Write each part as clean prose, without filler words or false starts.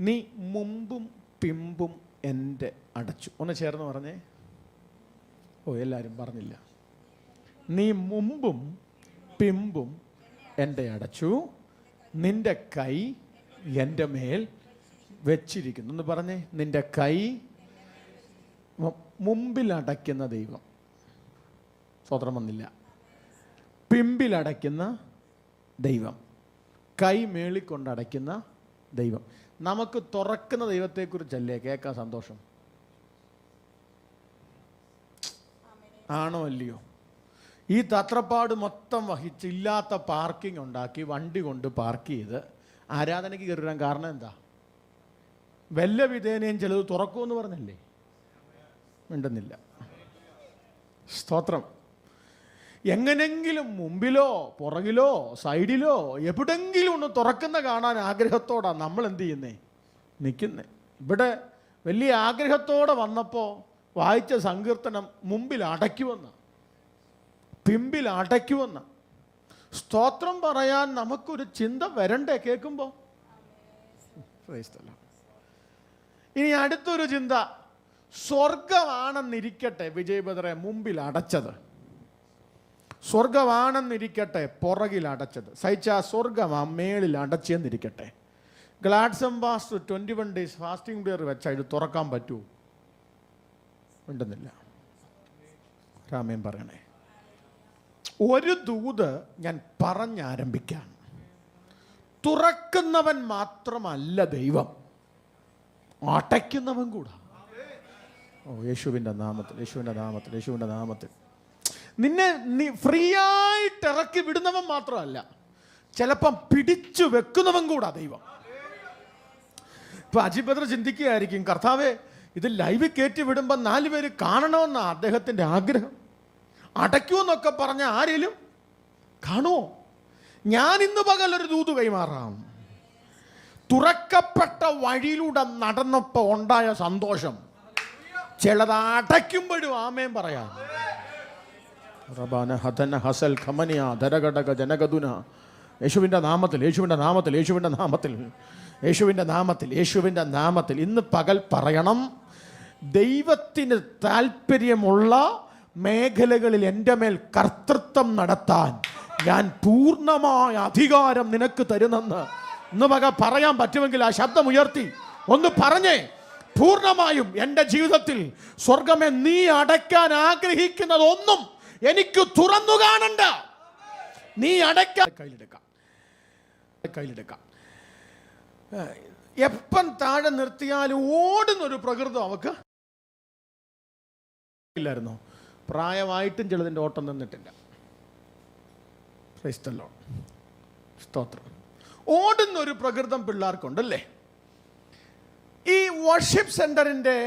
നീ മുമ്പും പിമ്പും എൻ്റെ അടച്ചു. ഒന്ന് ചേർന്ന് പറഞ്ഞേ. എല്ലാവരും പറഞ്ഞില്ല. നീ മുമ്പും പിമ്പും എൻ്റെ അടച്ചു, നിന്റെ കൈ എൻ്റെ മേൽ വെച്ചിരിക്കുന്നു. എന്ന് പറഞ്ഞേ. നിന്റെ കൈ മുമ്പിൽ അടയ്ക്കുന്ന ദൈവം. സ്വതന്ത്രം വന്നില്ല. പിമ്പിലടയ്ക്കുന്ന ദൈവം, കൈ മേളിക്കൊണ്ടടയ്ക്കുന്ന ദൈവം. നമുക്ക് തുറക്കുന്ന ദൈവത്തെക്കുറിച്ചല്ലേ കേൾക്കാൻ സന്തോഷം? ആണോ അല്ലയോ? ഈ തത്രപ്പാട് മൊത്തം വഹിച്ച് ഇല്ലാത്ത പാർക്കിംഗ് ഉണ്ടാക്കി വണ്ടി കൊണ്ട് പാർക്ക് ചെയ്ത് ആരാധനയ്ക്ക് കയറാൻ കാരണം എന്താ? വല്ല വിധേനയും ചിലത് തുറക്കുമെന്ന് പറഞ്ഞല്ലേ? മിണ്ടുന്നില്ല. സ്തോത്രം. എങ്ങനെങ്കിലും മുമ്പിലോ പുറകിലോ സൈഡിലോ എവിടെങ്കിലും ഒന്ന് തുറക്കുന്ന കാണാൻ ആഗ്രഹത്തോടാണ് നമ്മൾ എന്ത് ചെയ്യുന്നേ? നിൽക്കുന്നേ. ഇവിടെ വലിയ ആഗ്രഹത്തോടെ വന്നപ്പോൾ വായിച്ച സങ്കീർത്തനം മുമ്പിൽ അടയ്ക്കുമെന്ന, പിമ്പിൽ അടയ്ക്കുമെന്ന. സ്തോത്രം പറയാൻ നമുക്കൊരു ചിന്ത വരണ്ടേ കേൾക്കുമ്പോൾ? ഇനി അടുത്തൊരു ചിന്ത. സ്വർഗമാണെന്നിരിക്കട്ടെ വിജയ് ബദ്രെ മുമ്പിൽ അടച്ചത്, സ്വർഗമാണെന്നിരിക്കട്ടെ പുറകിൽ അടച്ചത്, സഹിച്ച സ്വർഗം ആ മേളിൽ അടച്ചെന്നിരിക്കട്ടെ. ഗ്ലാഡ്സം പാസ്റ്റർ 21 days ഫാസ്റ്റിംഗ് പ്രയർ വെച്ചാൽ ഇത് തുറക്കാൻ പറ്റുമോ? ഉണ്ടെന്നില്ല. രാമേൻ പറയണേ. ഒരു ദൂത് ഞാൻ പറഞ്ഞാരംഭിക്കാം. തുറക്കുന്നവൻ മാത്രമല്ല ദൈവം, അടയ്ക്കുന്നവൻ കൂടാ. യേശുവിൻ്റെ നാമത്തിൽ, യേശുവിൻ്റെ നാമത്തിൽ, യേശുവിൻ്റെ നാമത്തിൽ. നിന്നെ നീ ഫ്രീ ആയിട്ട് ഇറക്കി വിടുന്നവൻ മാത്രമല്ല, ചിലപ്പം പിടിച്ചു വെക്കുന്നവൻ കൂടാ ദൈവം. ഇപ്പൊ അജിബദ്ര ചിന്തിക്കുകയായിരിക്കും, കർത്താവേ ഇത് ലൈവ് കയറ്റി വിടുമ്പോൾ 4 പേര് കാണണമെന്നാണ് അദ്ദേഹത്തിൻ്റെ ആഗ്രഹം. അടയ്ക്കുമെന്നൊക്കെ പറഞ്ഞ ആരെങ്കിലും കാണുമോ? ഞാൻ ഇന്ന് പകലൊരു ദൂത് കൈമാറാം. തുറക്കപ്പെട്ട വഴിയിലൂടെ നടന്നപ്പോൾ ഉണ്ടായ സന്തോഷം ചിലത് അടയ്ക്കുമ്പോഴും ആമേൻ പറയാം. യേശുവിൻ്റെ നാമത്തിൽ, യേശുവിൻ്റെ നാമത്തിൽ, യേശുവിൻ്റെ നാമത്തിൽ, യേശുവിൻ്റെ നാമത്തിൽ, യേശുവിൻ്റെ നാമത്തിൽ ഇന്ന് പകൽ പറയണം, ദൈവത്തിന് താല്പര്യമുള്ള മേഖലകളിൽ എൻ്റെ മേൽ കർത്തൃത്വം നടത്താൻ ഞാൻ പൂർണ്ണമായ അധികാരം നിനക്ക് തരുന്നെന്ന് ഇന്ന് പകൽ പറയാൻ പറ്റുമെങ്കിൽ ആ ശബ്ദം ഉയർത്തി ഒന്ന് പറഞ്ഞേ. പൂർണ്ണമായും എൻ്റെ ജീവിതത്തിൽ സ്വർഗമേ നീ അടയ്ക്കാൻ ആഗ്രഹിക്കുന്നതൊന്നും എനിക്ക് തുറന്നു കാണണ്ട. നീ അടയ്ക്കാൻ കയ്യിലെടുക്കാം. എപ്പം താഴെ നിർത്തിയാലും ഓടുന്നൊരു പ്രകൃതം അവക്ക് ഇല്ലായിരുന്നോ? പ്രായമായിട്ടും ചിലതിൻ്റെ ഓട്ടം നിന്നിട്ടില്ല. സ്തോത്രം. ഓടുന്നൊരു പ്രകൃതം പിള്ളേർക്കുണ്ടല്ലേ? ഈ വർഷിപ്പ് സെൻ്ററിൻ്റെ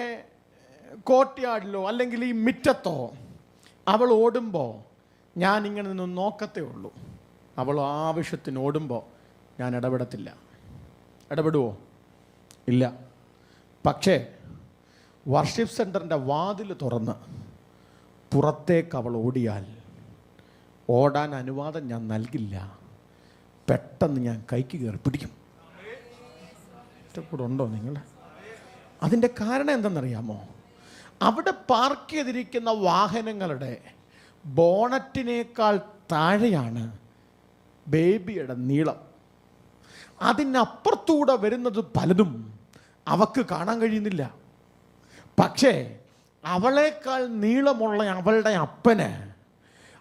കോർട്ട്യാർഡിലോ അല്ലെങ്കിൽ ഈ മുറ്റത്തോ അവൾ ഓടുമ്പോൾ ഞാനിങ്ങനെ നിന്ന് നോക്കത്തേ ഉള്ളൂ. അവൾ ആവശ്യത്തിന് ഓടുമ്പോൾ ഞാൻ ഇടപെടത്തില്ല. ഇടപെടുവോ? ഇല്ല. പക്ഷേ വർഷിപ്പ് സെൻ്ററിൻ്റെ വാതിൽ തുറന്ന് പുറത്തേക്ക് അവൾ ഓടിയാൽ ഓടാൻ അനുവാദം ഞാൻ നൽകില്ല. പെട്ടെന്ന് ഞാൻ കൈക്ക് കയറി പിടിക്കും. കൂടെ ഉണ്ടോ നിങ്ങൾ? അതിൻ്റെ കാരണം എന്തെന്നറിയാമോ? അവിടെ പാർക്ക് ചെയ്തിരിക്കുന്ന വാഹനങ്ങളുടെ ബോണറ്റിനേക്കാൾ താഴെയാണ് ബേബിയുടെ നീളം. അതിനപ്പുറത്തൂടെ വരുന്നത് പലതും അവക്ക് കാണാൻ കഴിയുന്നില്ല. പക്ഷേ അവളേക്കാൾ നീളമുള്ള അവളുടെ അപ്പന്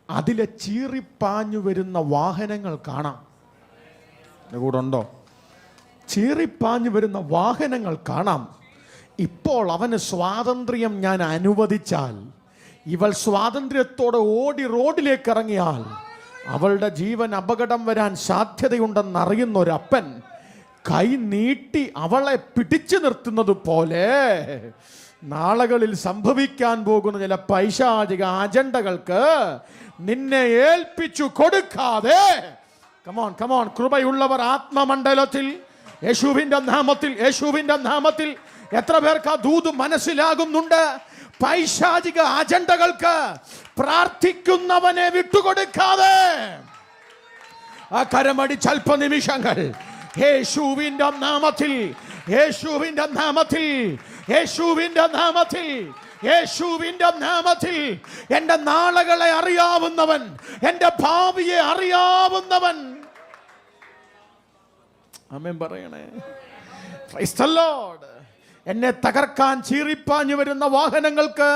അതിലെ ചീറിപ്പാഞ്ഞു വരുന്ന വാഹനങ്ങൾ കാണാം. കൂടെ ഉണ്ടോ? ചീറിപ്പാഞ്ഞു വരുന്ന വാഹനങ്ങൾ കാണാം. ഇപ്പോൾ അവന് സ്വാതന്ത്ര്യം ഞാൻ അനുവദിച്ചാൽ, ഇവൾ സ്വാതന്ത്ര്യത്തോടെ ഓടി റോഡിലേക്ക് ഇറങ്ങിയാൽ അവളുടെ ജീവൻ അപകടം വരാൻ സാധ്യതയുണ്ടെന്നറിയുന്ന ഒരപ്പൻ കൈ നീട്ടി അവളെ പിടിച്ചു നിർത്തുന്നത് പോലെ നാളുകളിൽ സംഭവിക്കാൻ പോകുന്ന ചില പൈശാചിക അജണ്ടകൾക്ക് നിന്നെ ഏൽപ്പിച്ചു കൊടുക്കാതെ, കമോൺ കൃപയുള്ളവർ ആത്മമണ്ഡലത്തിൽ യേശുവിൻ്റെ നാമത്തിൽ, യേശുവിൻ്റെ നാമത്തിൽ എത്ര പേർക്ക് ആ ദൂത് മനസ്സിലാകുന്നുണ്ട്? പൈശാചിക അജണ്ടകൾക്ക് പ്രാർത്ഥിക്കുന്നവനെ വിട്ടുകൊടുക്കാതെ ആ കരമടിച്ച് അല്പനിമിഷങ്ങൾ യേശുവിൻ്റെ നാമത്തിൽ യേശുവിന്റെ നാമത്തിൽ, യേശുവിന്റെ നാമത്തിൽ, യേശുവിന്റെ നാമത്തിൽ എൻ്റെ നാളുകളെ അറിയാവുന്നവൻ, എൻ്റെ ഭാവിയെ അറിയാവുന്നവൻ. ആമേൻ പറയണേ. Praise the Lord. എന്നെ തകർക്കാൻ ചീറിപ്പാഞ്ഞു വരുന്ന വാഹനങ്ങൾക്ക്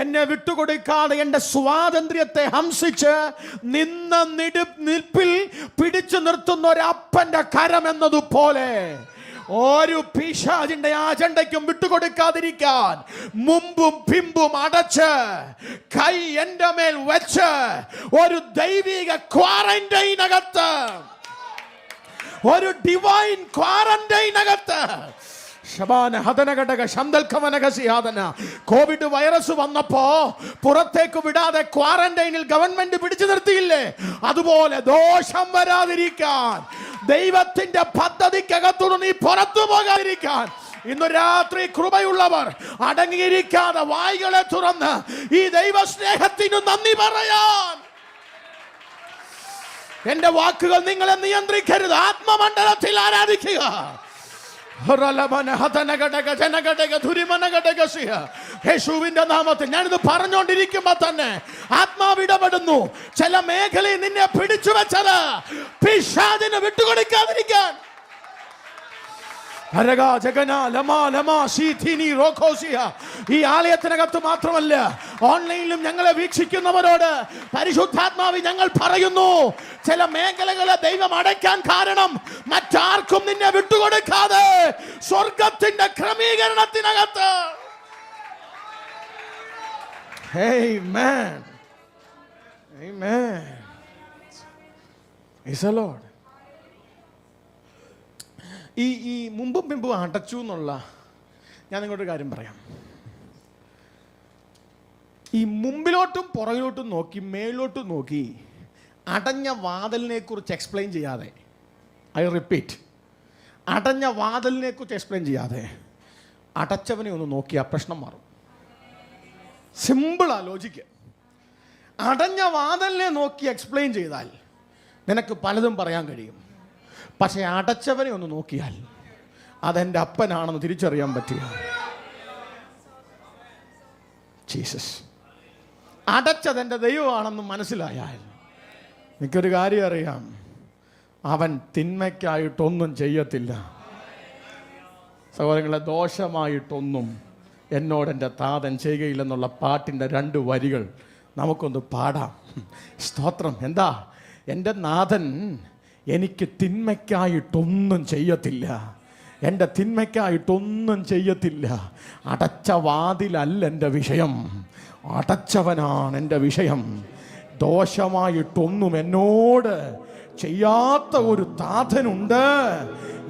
എന്നെ വിട്ടുകൊടുക്കാതെ എൻ്റെ സ്വാതന്ത്ര്യത്തെ ഹംസിച്ച് നിൽപ്പിൽ പിടിച്ചു നിർത്തുന്ന ഒരപ്പൻ്റെ കരം എന്നതുപോലെ ഒരു പിശാചിന്റെ അജണ്ടയ്ക്കും വിട്ടുകൊടുക്കാതിരിക്കാൻ മുമ്പും പിമ്പും അടച്ച് കൈ എൻ്റെ മേൽ വെച്ച് ഒരു ദൈവിക ക്വാറന്റൈൻ അകത്ത്, ഒരു ഡിവൈൻ ക്വാറന്റൈൻ അകത്ത് കോവിഡ് വൈറസ് വന്നപ്പോ പുറത്തേക്ക് വിടാതെ ക്വാറന്റൈനിൽ ഗവൺമെന്റ് പിടിച്ചു നിർത്തിയില്ലേ? അതുപോലെ ദോഷം വരാതിരിക്കാൻ, ദൈവത്തിന്റെ പദ്ധതിക്കകത്തുനിന്ന് നീ പുറത്തു പോകാതിരിക്കാൻ ഇന്ന് രാത്രി കൃപയുള്ളവർ അടങ്ങിയിരിക്കാതെ വായ്കളെ തുറന്ന് ഈ ദൈവസ്നേഹത്തിന് നന്ദി പറയാൻ. എന്റെ വാക്കുകൾ നിങ്ങളെ നിയന്ത്രിക്കരുത്. ആത്മമണ്ഡലത്തിൽ ആരാധിക്കുക. യേശുവിന്റെ നാമത്തിൽ ഞാനിത് പറഞ്ഞുകൊണ്ടിരിക്കുമ്പോ തന്നെ ആത്മാവ് ഇടപെടുന്നു. ചില മേഖലയിൽ നിന്നെ പിടിച്ചു വെച്ചത് പിശാചിന് വിട്ടുകൊടുക്കാതിരിക്കാൻ. ഈ ആലയത്തിനകത്ത് മാത്രമല്ല, ഓൺലൈനിലും ഞങ്ങളെ വീക്ഷിക്കുന്നവരോട് പരിശുദ്ധാത്മാവ് ഞങ്ങൾ പറയുന്നു, ചില മേഖലകളെ ദൈവം അടയ്ക്കാൻ കാരണം മറ്റാർക്കും നിന്നെ വിട്ടുകൊടുക്കാതെ സ്വർഗത്തിന്റെ ക്രമീകരണത്തിനകത്ത്. Amen. Amen. Praise the Lord. ഈ മുമ്പും പിമ്പും അടച്ചു എന്നുള്ള ഞാൻ നിങ്ങളൊരു കാര്യം പറയാം. ഈ മുമ്പിലോട്ടും പുറകിലോട്ടും നോക്കി മേലോട്ടും നോക്കി അടഞ്ഞ വാതിലിനെ കുറിച്ച് എക്സ്പ്ലെയിൻ ചെയ്യാതെ, ഐ റിപ്പീറ്റ്, അടഞ്ഞ വാതിലിനെ കുറിച്ച് എക്സ്പ്ലെയിൻ ചെയ്യാതെ അടച്ചവനെ ഒന്ന് നോക്കിയാൽ പ്രശ്നം മാറും. സിമ്പിളാ ലോജിക്ക്. അടഞ്ഞ വാതിലിനെ നോക്കി എക്സ്പ്ലെയിൻ ചെയ്താൽ നിനക്ക് പലതും പറയാൻ കഴിയും. പക്ഷെ അടച്ചവനെ ഒന്ന് നോക്കിയാൽ അതെൻ്റെ അപ്പനാണെന്ന് തിരിച്ചറിയാൻ പറ്റുക. ജീസസ്. അടച്ചതെൻ്റെ ദൈവമാണെന്ന് മനസ്സിലായാൽ എനിക്കൊരു കാര്യം അറിയാം, അവൻ തിന്മയ്ക്കായിട്ടൊന്നും ചെയ്യത്തില്ല. സഹോദരങ്ങളെ, ദോഷമായിട്ടൊന്നും എന്നോടെൻ്റെ താതൻ ചെയ്യുകയില്ലെന്നുള്ള പാട്ടിൻ്റെ 2 വരികൾ നമുക്കൊന്ന് പാടാം. സ്തോത്രം. എന്താ? എൻ്റെ നാഥൻ എനിക്ക് തിന്മയ്ക്കായിട്ടൊന്നും ചെയ്യത്തില്ല, എൻ്റെ തിന്മയ്ക്കായിട്ടൊന്നും ചെയ്യത്തില്ല. അടച്ച വാതിലല്ല എൻ്റെ വിഷയം, അടച്ചവനാണ് എൻ്റെ വിഷയം. ദോഷമായിട്ടൊന്നും എന്നോട് ചെയ്യാത്ത ഒരു താതനുണ്ട്.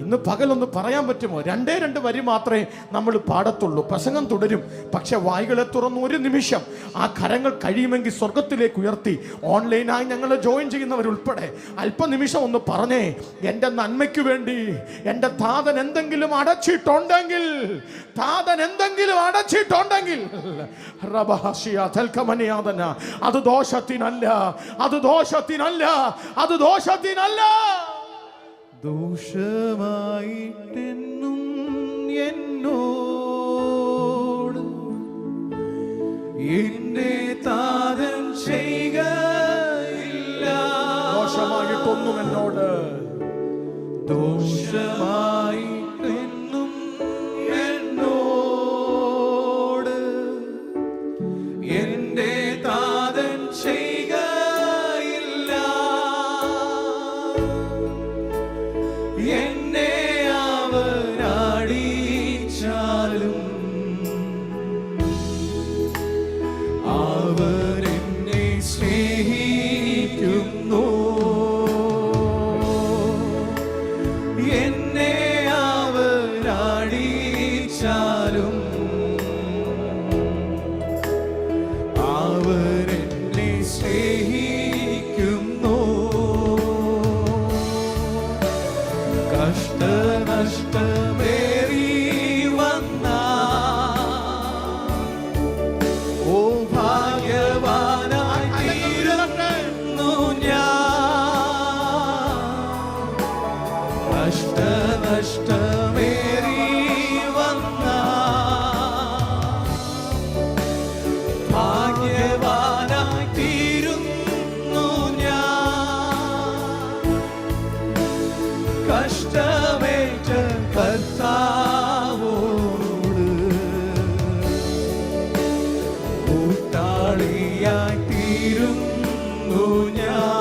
ഇന്ന് പകലൊന്ന് പറയാൻ പറ്റുമോ? 2 വരി മാത്രമേ നമ്മൾ പാടത്തുള്ളൂ. പ്രസംഗം തുടരും. പക്ഷെ വായ്കളെ തുറന്ന് ഒരു നിമിഷം ആ കരങ്ങൾ കഴിയുമെങ്കിൽ സ്വർഗത്തിലേക്ക് ഉയർത്തി ഓൺലൈനായി ഞങ്ങൾ ജോയിൻ ചെയ്യുന്നവരുൾപ്പെടെ അല്പനിമിഷം ഒന്ന് പറഞ്ഞേ, എൻ്റെ നന്മയ്ക്ക് വേണ്ടി എൻ്റെ താതൻ എന്തെങ്കിലും അടച്ചിട്ടുണ്ടെങ്കിൽ, താതൻ എന്തെങ്കിലും അടച്ചിട്ടുണ്ടെങ്കിൽ അത് ദോഷത്തിനല്ല, അത് ദോഷത്തിനല്ല, അത് ദോഷത്തിനല്ല. ദോഷമായിട്ടെന്നും എന്നോട് എന്റെ താതൻ ചെയ്യുകയില്ല. ദോഷമായിട്ടൊന്നും എന്നോട്, ദോഷമായിട്ടെന്നും എന്നോട് എന്റെ താതൻ ചെയ്യുകയില്ല. എന്നെ അവനാ കൂട്ടാളിയായി തീരുന്നു ഞാൻ.